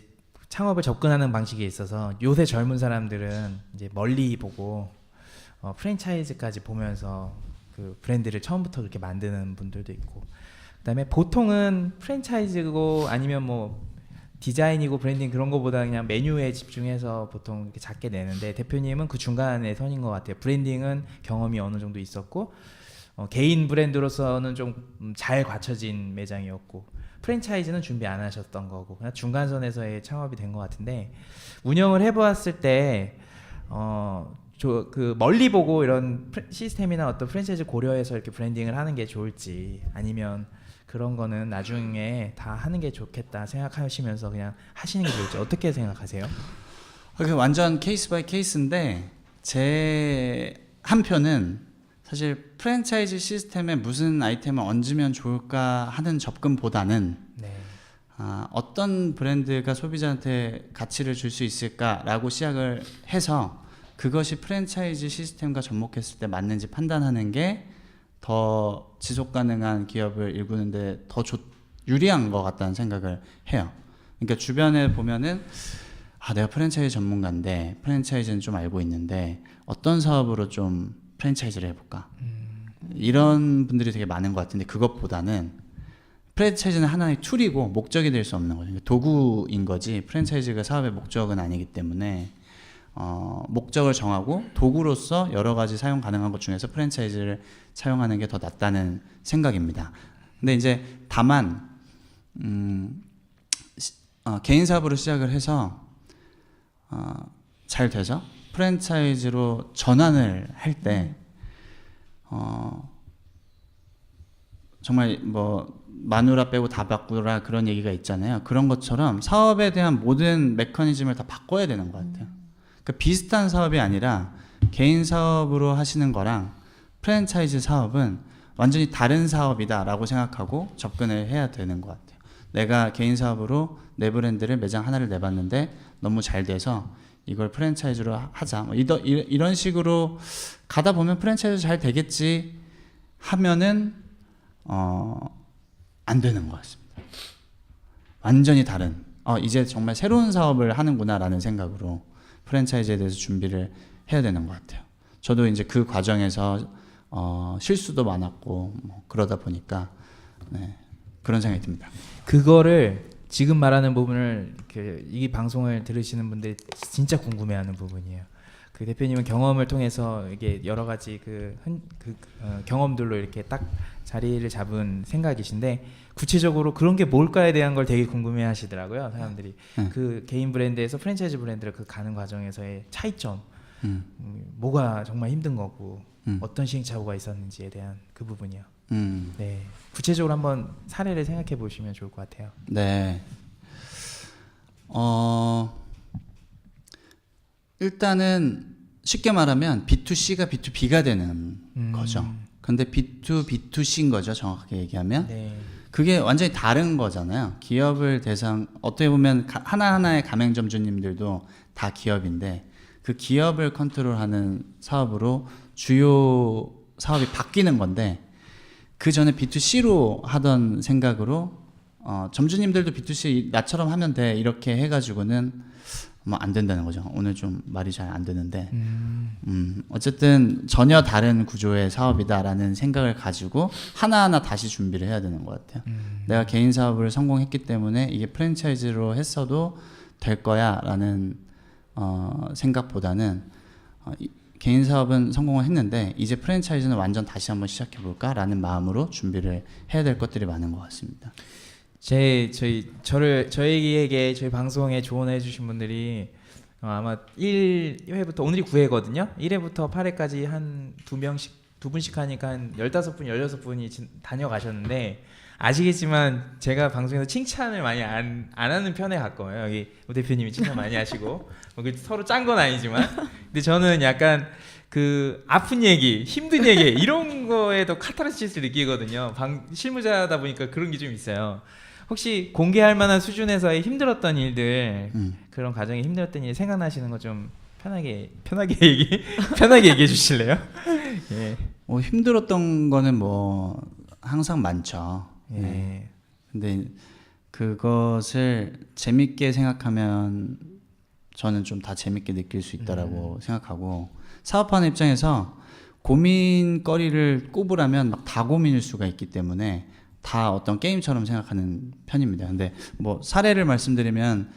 A: 창업을 접근하는 방식에 있어서 요새 젊은 사람들은 이제 멀리 보고 프랜차이즈까지 보면서 그 브랜드를 처음부터 그렇게 만드는 분들도 있고, 그다음에 보통은 프랜차이즈고 아니면 뭐 디자인이고 브랜딩 그런 거보다 그냥 메뉴에 집중해서 보통 이렇게 작게 내는데 대표님은 그 중간에 선인 것 같아요. 브랜딩은 경험이 어느 정도 있었고 개인 브랜드로서는 좀 잘 갖춰진 매장이었고 프랜차이즈는 준비 안 하셨던 거고 그냥 중간선에서의 창업이 된 것 같은데 운영을 해보았을 때 그 멀리 보고 이런 시스템이나 어떤 프랜차이즈 고려해서 이렇게 브랜딩을 하는 게 좋을지 아니면 그런 거는 나중에 다 하는 게 좋겠다 생각하시면서 그냥 하시는 게 좋을지 어떻게 생각하세요?
C: 완전 케이스 바이 케이스인데 제 한편은 사실 프랜차이즈 시스템에 무슨 아이템을 얹으면 좋을까 하는 접근보다는 어떤 브랜드가 소비자한테 가치를 줄 수 있을까라고 시작을 해서 그것이 프랜차이즈 시스템과 접목했을 때 맞는지 판단하는 게 더 지속 가능한 기업을 일구는데 더 유리한 것 같다는 생각을 해요. 그러니까 주변에 보면은 내가 프랜차이즈 전문가인데 프랜차이즈는 좀 알고 있는데 어떤 사업으로 좀 프랜차이즈를 해볼까? 이런 분들이 되게 많은 것 같은데 그것보다는 프랜차이즈는 하나의 툴이고 목적이 될 수 없는 거죠. 도구인 거지 프랜차이즈가 사업의 목적은 아니기 때문에 목적을 정하고 도구로서 여러 가지 사용 가능한 것 중에서 프랜차이즈를 사용하는 게 더 낫다는 생각입니다. 근데 이제 다만 개인 사업으로 시작을 해서 잘 돼서 프랜차이즈로 전환을 할 때 정말 뭐 마누라 빼고 다 바꾸라 그런 얘기가 있잖아요. 그런 것처럼 사업에 대한 모든 메커니즘을 다 바꿔야 되는 것 같아요. 그러니까 비슷한 사업이 아니라 개인 사업으로 하시는 거랑 프랜차이즈 사업은 완전히 다른 사업이다라고 생각하고 접근을 해야 되는 것 같아요. 내가 개인 사업으로 내 브랜드를 매장 하나를 내봤는데 너무 잘 돼서 이걸 프랜차이즈로 하자. 뭐 이런 식으로 가다 보면 프랜차이즈 잘 되겠지 하면은 안 되는 것 같습니다. 완전히 다른 이제 정말 새로운 사업을 하는구나라는 생각으로 프랜차이즈에 대해서 준비를 해야 되는 것 같아요. 저도 이제 그 과정에서 실수도 많았고 뭐 그러다 보니까 그런 생각이 듭니다.
A: 그거를 지금 말하는 부분을 이 방송을 들으시는 분들이 진짜 궁금해하는 부분이에요. 그 대표님은 경험을 통해서 이게 여러 가지 경험들로 이렇게 딱 자리를 잡은 생각이신데 구체적으로 그런 게 뭘까에 대한 걸 되게 궁금해하시더라고요, 사람들이. 그 개인 브랜드에서 프랜차이즈 브랜드를 가는 과정에서의 차이점, 뭐가 정말 힘든 거고 어떤 시행착오가 있었는지에 대한 그 부분이요. 네, 구체적으로 한번 사례를 생각해 보시면 좋을 것 같아요.
C: 네. 일단은 쉽게 말하면 B2C가 B2B가 되는 거죠. 근데 B2B2C인 거죠, 정확하게 얘기하면.
A: 네.
C: 그게 완전히 다른 거잖아요. 기업을 어떻게 보면 하나하나의 가맹점주님들도 다 기업인데 그 기업을 컨트롤하는 사업으로 주요 사업이 바뀌는 건데 그 전에 B2C로 하던 생각으로 점주님들도 B2C 나처럼 하면 돼 이렇게 해가지고는 뭐 안 된다는 거죠. 오늘 좀 말이 잘 안 되는데 어쨌든 전혀 다른 구조의 사업이다라는 생각을 가지고 하나하나 다시 준비를 해야 되는 것 같아요. 내가 개인 사업을 성공했기 때문에 이게 프랜차이즈로 했어도 될 거야라는 생각보다는 개인 사업은 성공을 했는데 이제 프랜차이즈는 완전 다시 한번 시작해 볼까라는 마음으로 준비를 해야 될 것들이 많은 것 같습니다.
A: 저에게 저희 방송에 조언해 주신 분들이 아마 1회부터 오늘이 9회거든요. 1회부터 8회까지 한 두 분씩 하니까 한 15분, 16분이 다녀가셨는데 아시겠지만 제가 방송에서 칭찬을 많이 안 하는 편에 가까워요. 여기 우 대표님이 칭찬 많이 하시고 서로 짠 건 아니지만 근데 저는 약간 그 아픈 얘기, 힘든 얘기 이런 거에도 카타르시스를 느끼거든요. 실무자다 보니까 그런 게 좀 있어요. 혹시 공개할 만한 수준에서의 힘들었던 일들, 그런 과정에 힘들었던 일 생각나시는 거 좀 편하게 얘기해 주실래요? 예.
C: 힘들었던 거는 뭐 항상 많죠.
A: 예.
C: 근데 그것을 재밌게 생각하면 저는 좀 다 재밌게 느낄 수 있다라고 생각하고 사업하는 입장에서 고민거리를 꼽으라면 막 다 고민일 수가 있기 때문에 다 어떤 게임처럼 생각하는 편입니다. 근데 뭐 사례를 말씀드리면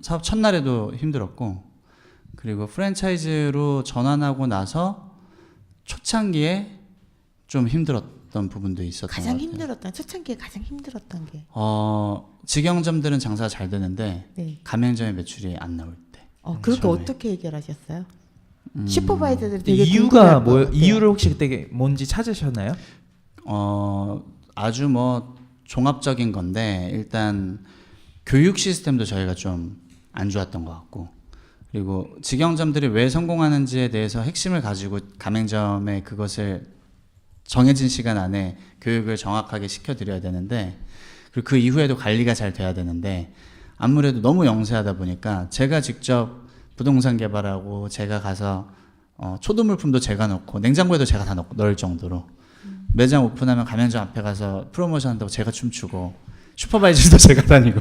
C: 사업 첫날에도 힘들었고 그리고 프랜차이즈로 전환하고 나서 초창기에 좀 힘들었던 부분도 있었던 것 같아요.
B: 초창기에 가장 힘들었던 게
C: 직영점들은 장사가 잘 되는데
B: 네.
C: 가맹점의 매출이 안 나올 때.
B: 그렇게 어떻게 해결하셨어요? 슈퍼바이저들이 되게
A: 이유가
B: 궁금해할 것
A: 뭐예요?
B: 같아요.
A: 이유를 혹시 그때 뭔지 찾으셨나요?
C: 아주 뭐 종합적인 건데 일단 교육 시스템도 저희가 좀 안 좋았던 것 같고 그리고 직영점들이 왜 성공하는지에 대해서 핵심을 가지고 가맹점에 그것을 정해진 시간 안에 교육을 정확하게 시켜드려야 되는데 그리고 그 이후에도 관리가 잘 돼야 되는데 아무래도 너무 영세하다 보니까 제가 직접 부동산 개발하고 제가 가서 초도물품도 제가 넣고 냉장고에도 제가 다 넣을 정도로 매장 오픈하면 가맹점 앞에 가서 프로모션 한다고 제가 춤추고 슈퍼바이저도 제가 다니고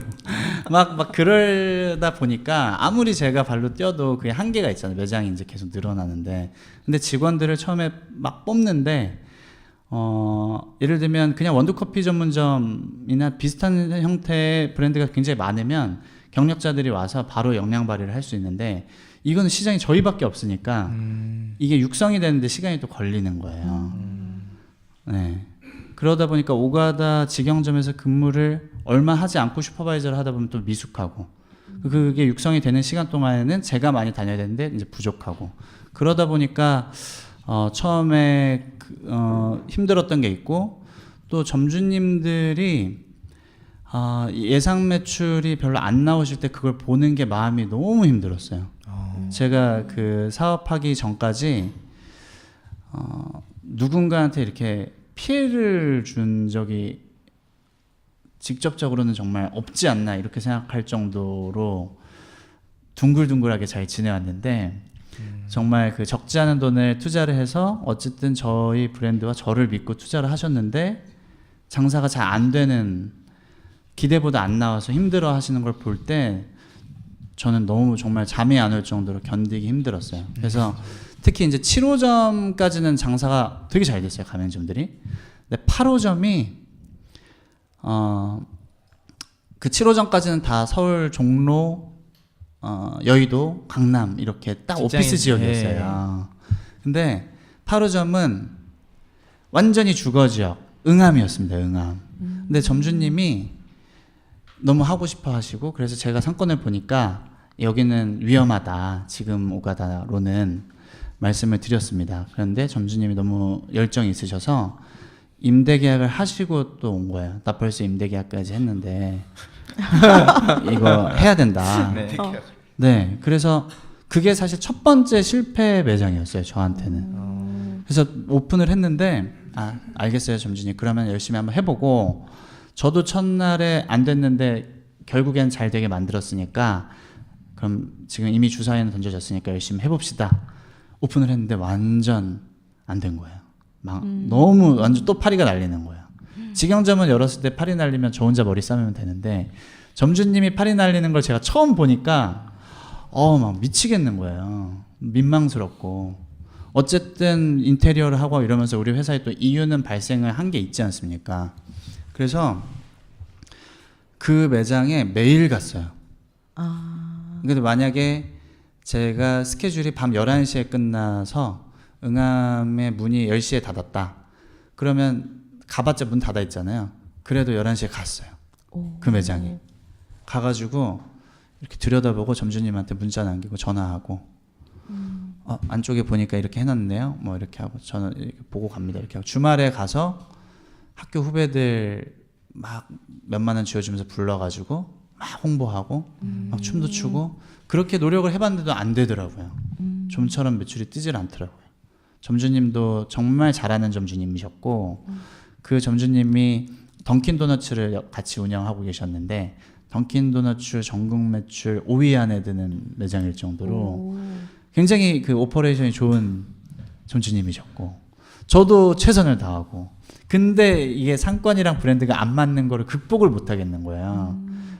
C: 막 그러다 보니까 아무리 제가 발로 뛰어도 그게 한계가 있잖아요. 매장이 이제 계속 늘어나는데. 근데 직원들을 처음에 막 뽑는데 예를 들면 그냥 원두커피 전문점이나 비슷한 형태의 브랜드가 굉장히 많으면 경력자들이 와서 바로 역량 발휘를 할 수 있는데 이거는 시장이 저희밖에 없으니까 이게 육성이 되는데 시간이 또 걸리는 거예요. 네. 그러다 보니까 오가다 직영점에서 근무를 얼마 하지 않고 슈퍼바이저를 하다 보면 또 미숙하고 그게 육성이 되는 시간 동안에는 제가 많이 다녀야 되는데 이제 부족하고 그러다 보니까 처음에 힘들었던 게 있고 또 점주님들이 예상 매출이 별로 안 나오실 때 그걸 보는 게 마음이 너무 힘들었어요. 제가 그 사업하기 전까지 누군가한테 이렇게 피해를 준 적이 직접적으로는 정말 없지 않나 이렇게 생각할 정도로 둥글둥글하게 잘 지내왔는데 정말 그 적지 않은 돈을 투자를 해서 어쨌든 저희 브랜드와 저를 믿고 투자를 하셨는데 장사가 잘 안 되는 기대보다 안 나와서 힘들어 하시는 걸 볼 때 저는 너무 정말 잠이 안 올 정도로 견디기 힘들었어요. 그래서 특히 이제 7호점까지는 장사가 되게 잘 됐어요. 가맹점들이. 근데 8호점이 그 7호점까지는 다 서울 종로, 여의도, 강남 이렇게 딱 오피스 지역이었어요. 근데 8호점은 완전히 주거 지역, 응암이었습니다. 응암. 근데 점주님이 너무 하고 싶어 하시고 그래서 제가 상권을 보니까 여기는 위험하다. 지금 오가다로는 말씀을 드렸습니다. 그런데 점주님이 너무 열정이 있으셔서 임대 계약을 하시고 또 온 거예요. 나 벌써 임대 계약까지 했는데 이거 해야 된다.
A: 네.
C: 네, 그래서 그게 사실 첫 번째 실패 매장이었어요. 저한테는. 그래서 오픈을 했는데 알겠어요, 점주님. 그러면 열심히 한번 해보고 저도 첫날에 안 됐는데 결국엔 잘 되게 만들었으니까 그럼 지금 이미 주사위는 던져졌으니까 열심히 해봅시다. 오픈을 했는데 완전 안 된 거예요. 너무 완전 또 파리가 날리는 거예요. 직영점은 열었을 때 파리 날리면 저 혼자 머리 싸매면 되는데 점주님이 파리 날리는 걸 제가 처음 보니까 막 미치겠는 거예요. 민망스럽고 어쨌든 인테리어를 하고 이러면서 우리 회사에 또 이유는 발생을 한 게 있지 않습니까? 그래서 그 매장에 매일 갔어요. 근데 만약에 제가 스케줄이 밤 11시에 끝나서 응암의 문이 10시에 닫았다. 그러면 가봤자 문 닫아 있잖아요. 그래도 11시에 갔어요. 그 매장에. 가가지고 이렇게 들여다보고 점주님한테 문자 남기고 전화하고 안쪽에 보니까 이렇게 해놨네요. 뭐 이렇게 하고 저는 이렇게 보고 갑니다. 이렇게 하고 주말에 가서 학교 후배들 막 몇만 원 쥐어주면서 불러가지고 막 홍보하고 막 춤도 추고 그렇게 노력을 해봤는데도 안 되더라고요. 좀처럼 매출이 뜨질 않더라고요. 점주님도 정말 잘하는 점주님이셨고 그 점주님이 던킨도너츠를 같이 운영하고 계셨는데 던킨도너츠 전국 매출 5위 안에 드는 매장일 정도로 굉장히 그 오퍼레이션이 좋은 점주님이셨고 저도 최선을 다하고 근데 이게 상권이랑 브랜드가 안 맞는 거를 극복을 못 하겠는 거예요.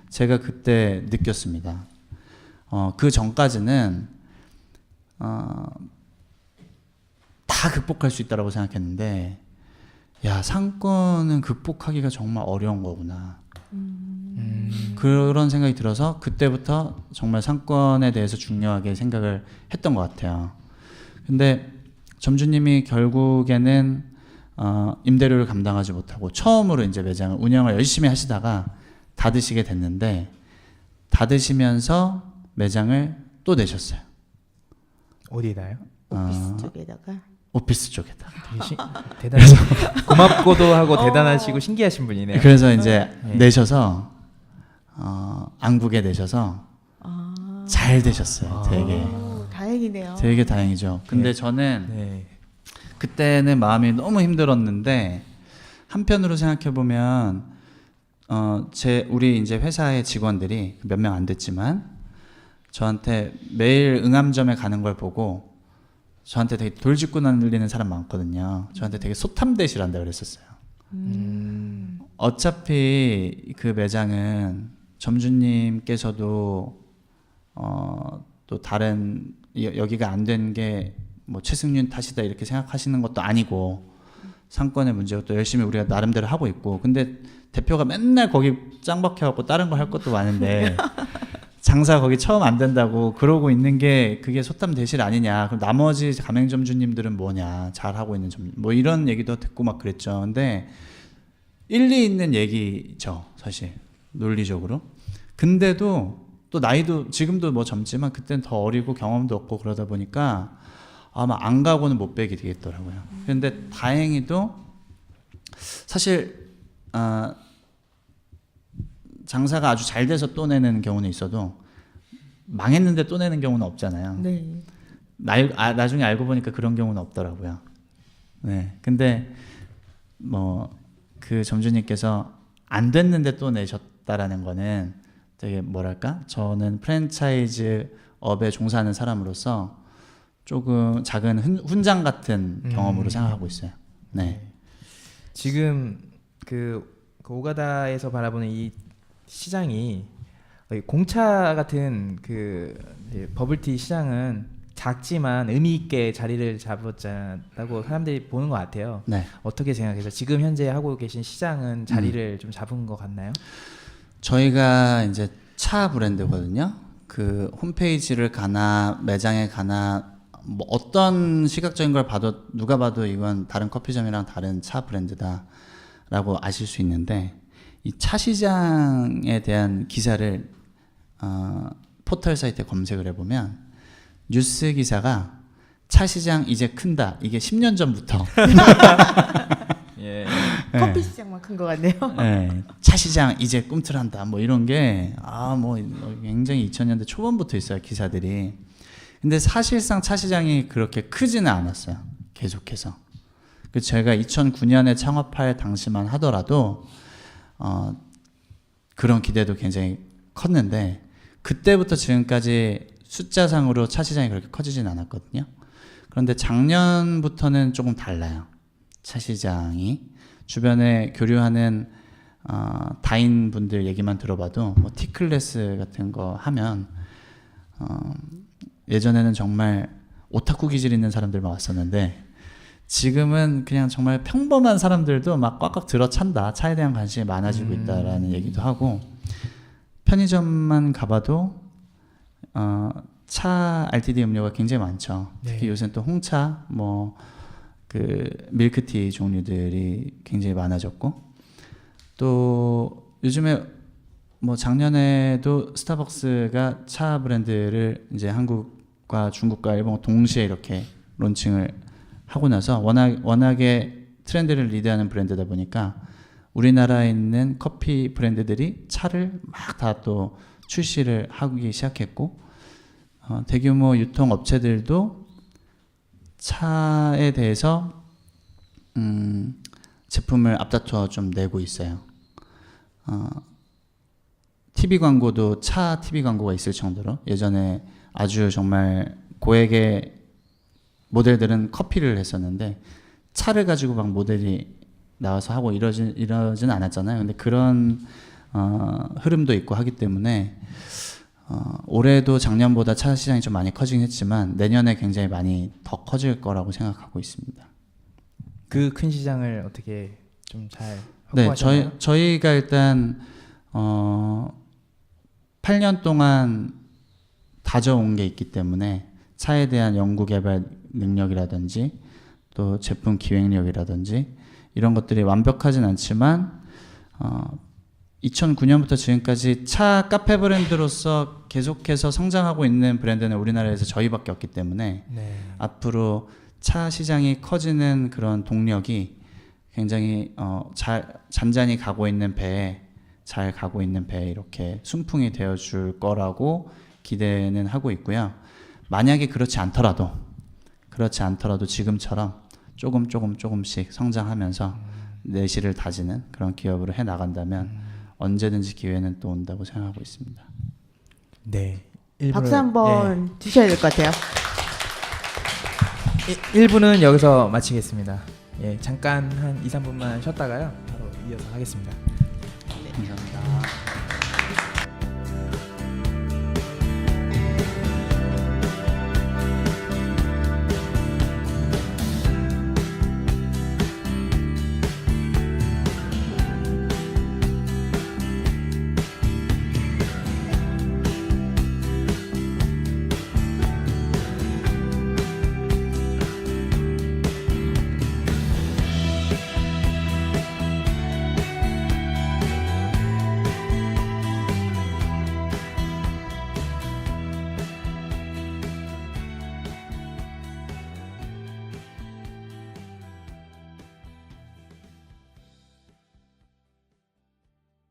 C: 제가 그때 느꼈습니다. 그 전까지는 다 극복할 수 있다라고 생각했는데 야 상권은 극복하기가 정말 어려운 거구나. 그런 생각이 들어서 그때부터 정말 상권에 대해서 중요하게 생각을 했던 것 같아요. 근데 점주님이 결국에는 임대료를 감당하지 못하고 처음으로 이제 매장을 운영을 열심히 하시다가 닫으시게 됐는데 닫으시면서 매장을 또 내셨어요.
A: 어디다요?
B: 오피스 쪽에다가.
C: 오피스 쪽에다.
A: 대단하시고 고맙고도 하고 대단하시고 신기하신 분이네요.
C: 그래서 이제
A: 네.
C: 내셔서 안국에 내셔서 잘 되셨어요. 되게
B: 다행이네요.
C: 되게 다행이죠. 근데
A: 네.
C: 저는
A: 네.
C: 그때는 마음이 너무 힘들었는데 한편으로 생각해 보면 우리 이제 회사의 직원들이 몇 명 안 됐지만 저한테 매일 응암점에 가는 걸 보고 저한테 되게 돌직구 날리는 사람 많거든요. 저한테 되게 소탐대시란다 그랬었어요. 어차피 그 매장은 점주님께서도 또 다른 여기가 안 된 게 뭐 최승윤 탓이다 이렇게 생각하시는 것도 아니고 상권의 문제고 또 열심히 우리가 나름대로 하고 있고 근데 대표가 맨날 거기 짱 박혀갖고 다른 거 할 것도 많은데 장사 거기 처음 안 된다고 그러고 있는 게 그게 소탐 대실 아니냐. 그럼 나머지 가맹점주님들은 뭐냐. 잘하고 있는 점 뭐 이런 얘기도 듣고 막 그랬죠. 근데 일리 있는 얘기죠. 사실 논리적으로. 근데도 또 나이도 지금도 뭐 젊지만 그때는 더 어리고 경험도 없고 그러다 보니까 아마 안 가고는 못 빼게 되겠더라고요. 그런데 다행히도 사실 장사가 아주 잘 돼서 또 내는 경우는 있어도 망했는데 또 내는 경우는 없잖아요.
B: 네.
C: 나중에 알고 보니까 그런 경우는 없더라고요. 네. 근데 뭐 그 점주님께서 안 됐는데 또 내셨다라는 거는 되게 뭐랄까? 저는 프랜차이즈 업에 종사하는 사람으로서 조금 작은 훈장 같은 경험으로 생각하고 있어요. 네.
A: 지금 그 오가다에서 바라보는 이 시장이 공차 같은 그 버블티 시장은 작지만 의미 있게 자리를 잡았다고 사람들이 보는 것 같아요.
C: 네.
A: 어떻게 생각해서 지금 현재 하고 계신 시장은 자리를 좀 잡은 것 같나요?
C: 저희가 이제 차 브랜드거든요. 그 홈페이지를 가나 매장에 가나 뭐 어떤 시각적인 걸 봐도 누가 봐도 이건 다른 커피점이랑 다른 차 브랜드다라고 아실 수 있는데 이 차 시장에 대한 기사를 포털 사이트에 검색을 해보면 뉴스 기사가 차 시장 이제 큰다 이게 10년 전부터
A: 예.
B: 커피 시장만 큰 것 같네요.
C: 네, 차 시장 이제 꿈틀한다 뭐 이런 게 뭐 굉장히 2000년대 초반부터 있어요 기사들이. 근데 사실상 차 시장이 그렇게 크지는 않았어요. 계속해서. 그 제가 2009년에 창업할 당시만 하더라도 그런 기대도 굉장히 컸는데 그때부터 지금까지 숫자상으로 차 시장이 그렇게 커지진 않았거든요. 그런데 작년부터는 조금 달라요. 차 시장이 주변에 교류하는 다인 분들 얘기만 들어봐도 뭐 T클래스 같은 거 하면 예전에는 정말 오타쿠 기질 있는 사람들만 왔었는데 지금은 그냥 정말 평범한 사람들도 막 꽉꽉 들어찬다. 차에 대한 관심이 많아지고 있다라는 얘기도 하고 편의점만 가봐도 차 RTD 음료가 굉장히 많죠. 특히 요새는 또 홍차, 뭐 그 밀크티 종류들이 굉장히 많아졌고 또 요즘에 뭐 작년에도 스타벅스가 차 브랜드를 이제 한국과 중국과 일본 동시에 이렇게 론칭을 하고 나서 워낙에 트렌드를 리드하는 브랜드다 보니까 우리나라에 있는 커피 브랜드들이 차를 막 다 또 출시를 하기 시작했고 대규모 유통 업체들도 차에 대해서 제품을 앞다퉈 좀 내고 있어요. TV 광고도 차 TV 광고가 있을 정도로 예전에 아주 정말 고액의 모델들은 커피를 했었는데 차를 가지고 막 모델이 나와서 하고 이러진 않았잖아요. 근데 그런 흐름도 있고 하기 때문에 올해도 작년보다 차 시장이 좀 많이 커지긴 했지만 내년에 굉장히 많이 더 커질 거라고 생각하고 있습니다.
A: 그 큰 시장을 어떻게 좀 잘
C: 네,
A: 확보하셨나요?
C: 저희가 일단 8년 동안 다져온 게 있기 때문에 차에 대한 연구 개발 능력이라든지 또 제품 기획력이라든지 이런 것들이 완벽하진 않지만 2009년부터 지금까지 차 카페 브랜드로서 계속해서 성장하고 있는 브랜드는 우리나라에서 저희밖에 없기 때문에
A: 네.
C: 앞으로 차 시장이 커지는 그런 동력이 굉장히 잔잔히 가고 있는 배에 잘 가고 있는 배에 이렇게 순풍이 되어줄 거라고 기대는 하고 있고요. 만약에 그렇지 않더라도 지금처럼 조금씩 성장하면서 내실을 다지는 그런 기업으로 해 나간다면 언제든지 기회는 또 온다고 생각하고 있습니다.
A: 네.
B: 박수 한번 주셔야 될 것 같아요.
A: 1부는 여기서 마치겠습니다. 예, 잠깐 한 2, 3분만 쉬었다가요. 바로 이어서 하겠습니다.
C: 감사합니다.